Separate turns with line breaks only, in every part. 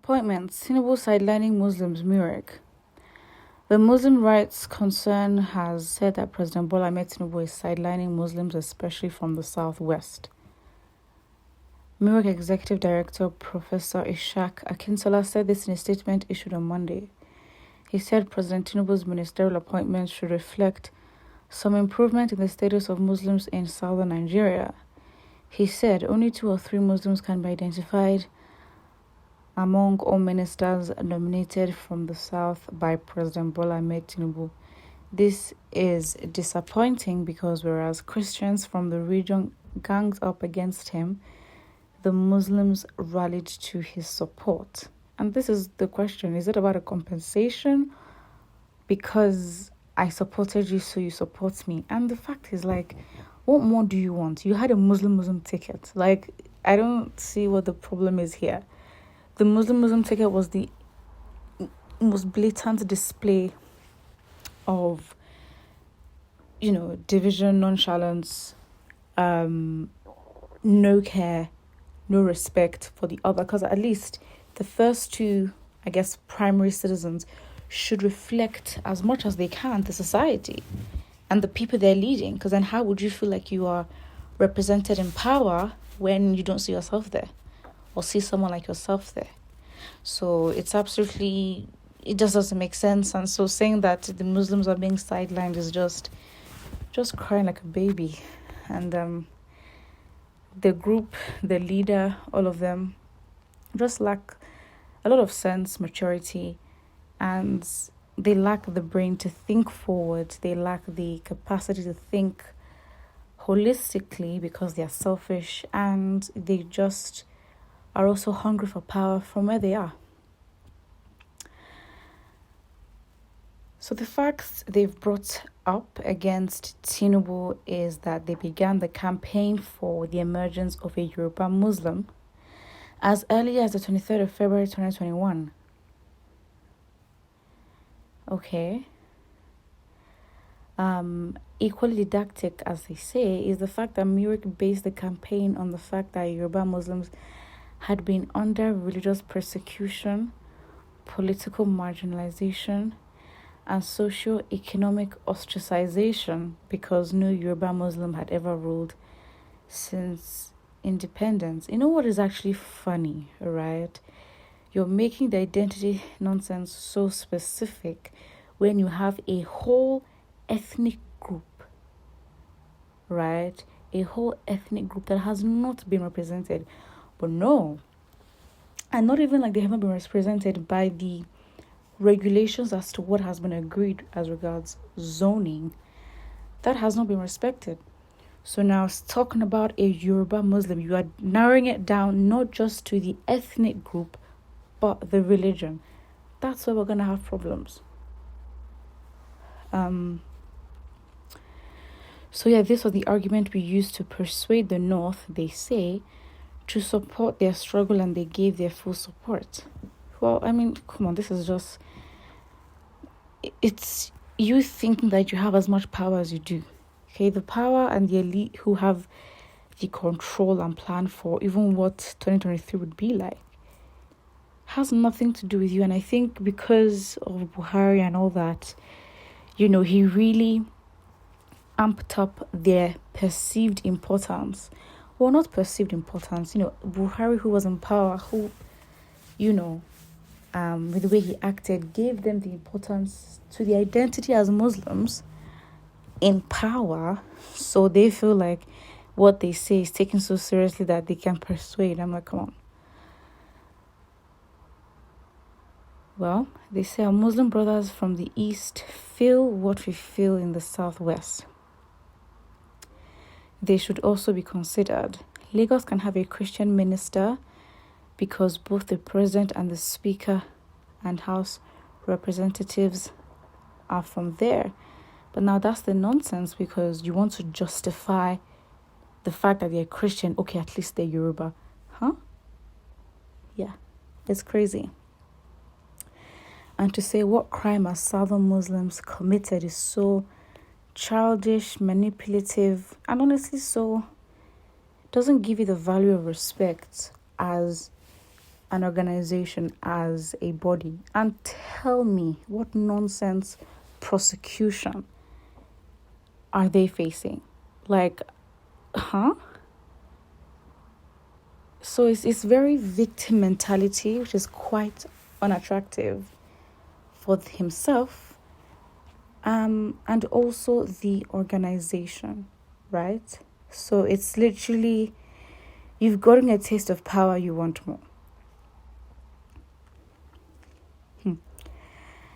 Disappointment. Tinubu sidelining Muslims, Muric. The Muslim rights concern has said that President Bola Ahmed Tinubu is sidelining Muslims, especially from the southwest. Muric Executive Director Professor Ishaq Akintola said this in a statement issued on Monday. He said President Tinubu's ministerial appointments should reflect some improvement in the status of Muslims in southern Nigeria. He said only 2 or 3 Muslims can be identified among all ministers nominated from the south by President Bola Ahmed Tinubu. This is disappointing because whereas Christians from the region ganged up against him, the Muslims rallied to his support. And this is the question: is it about a compensation? Because I supported you, so you support me. And the fact is, like, what more do you want? You had a Muslim ticket. Like, I don't see what the problem is here. The Muslim ticket was the most blatant display of, division, nonchalance, no care, no respect for the other. Because at least the first 2, primary citizens should reflect as much as they can the society and the people they're leading. Because then how would you feel like you are represented in power when you don't see yourself there or see someone like yourself there? So it just doesn't make sense. And so saying that the Muslims are being sidelined is just crying like a baby. And the group, the leader, all of them just lack a lot of sense, maturity, and they lack the brain to think forward. They lack the capacity to think holistically because they are selfish, and they just are also hungry for power from where they are. So the facts they've brought up against Tinubu is that they began the campaign for the emergence of a Yoruba Muslim as early as the 23rd of February 2021. Okay. Equally didactic, as they say, is the fact that Muric based the campaign on the fact that Yoruba Muslims had been under religious persecution, political marginalization, and socio-economic ostracization because no Yoruba Muslim had ever ruled since independence. You know what is actually funny, right? You're making the identity nonsense so specific when you have a whole ethnic group, right? A whole ethnic group that has not been represented. But no. And not even like they haven't been represented by the regulations as to what has been agreed as regards zoning. That has not been respected. So now talking about a Yoruba Muslim, you are narrowing it down not just to the ethnic group, but the religion. That's where we're going to have problems. This was the argument we used to persuade the North, they say, to support their struggle, and they gave their full support. Well, I mean, come on, this is just... It's you thinking that you have as much power as you do. Okay, the power and the elite who have the control and plan for even what 2023 would be like has nothing to do with you. And I think because of Buhari and all that, he really amped up their perceived importance. Well, not perceived importance. Buhari, who was in power, who, with the way he acted, gave them the importance to the identity as Muslims in power. So they feel like what they say is taken so seriously that they can persuade. I'm like, come on. Well, they say our Muslim brothers from the East feel what we feel in the Southwest. They should also be considered. Lagos can have a Christian minister because both the president and the speaker and House representatives are from there. But now that's the nonsense because you want to justify the fact that they're Christian. Okay, at least they're Yoruba. Huh? Yeah, it's crazy. And to say what crime are Southern Muslims committed is so childish, manipulative, and honestly so doesn't give you the value of respect as an organization as a body, and tell me what nonsense prosecution are they facing? Like, huh? So it's very victim mentality, which is quite unattractive for himself, and also the organization, right? So it's literally, you've gotten a taste of power, you want more.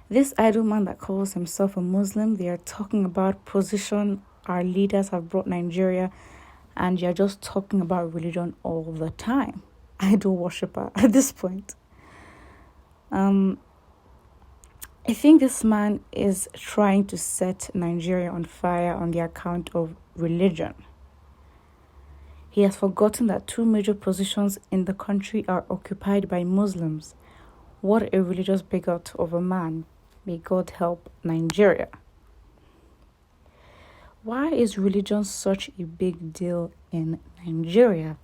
This idle man that calls himself a Muslim, they are talking about position our leaders have brought Nigeria, and you're just talking about religion all the time. Idol worshipper at this point. I think this man is trying to set Nigeria on fire on the account of religion. He has forgotten that 2 major positions in the country are occupied by Muslims. What a religious bigot of a man. May God help Nigeria. Why is religion such a big deal in Nigeria?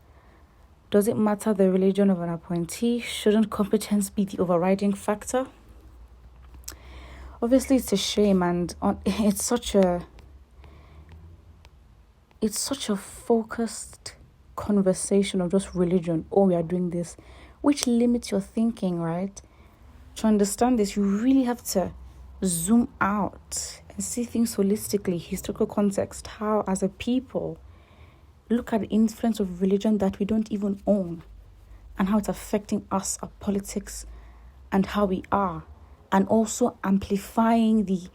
Does it matter the religion of an appointee? Shouldn't competence be the overriding factor? Obviously, it's a shame, and it's such a focused conversation of just religion. Oh, we are doing this, which limits your thinking, right? To understand this, you really have to zoom out and see things holistically, historical context, how as a people look at the influence of religion that we don't even own, and how it's affecting us, our politics, and how we are, and also amplifying the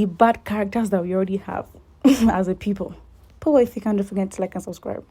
bad characters that we already have as a people. But if you can, don't forget to like and subscribe.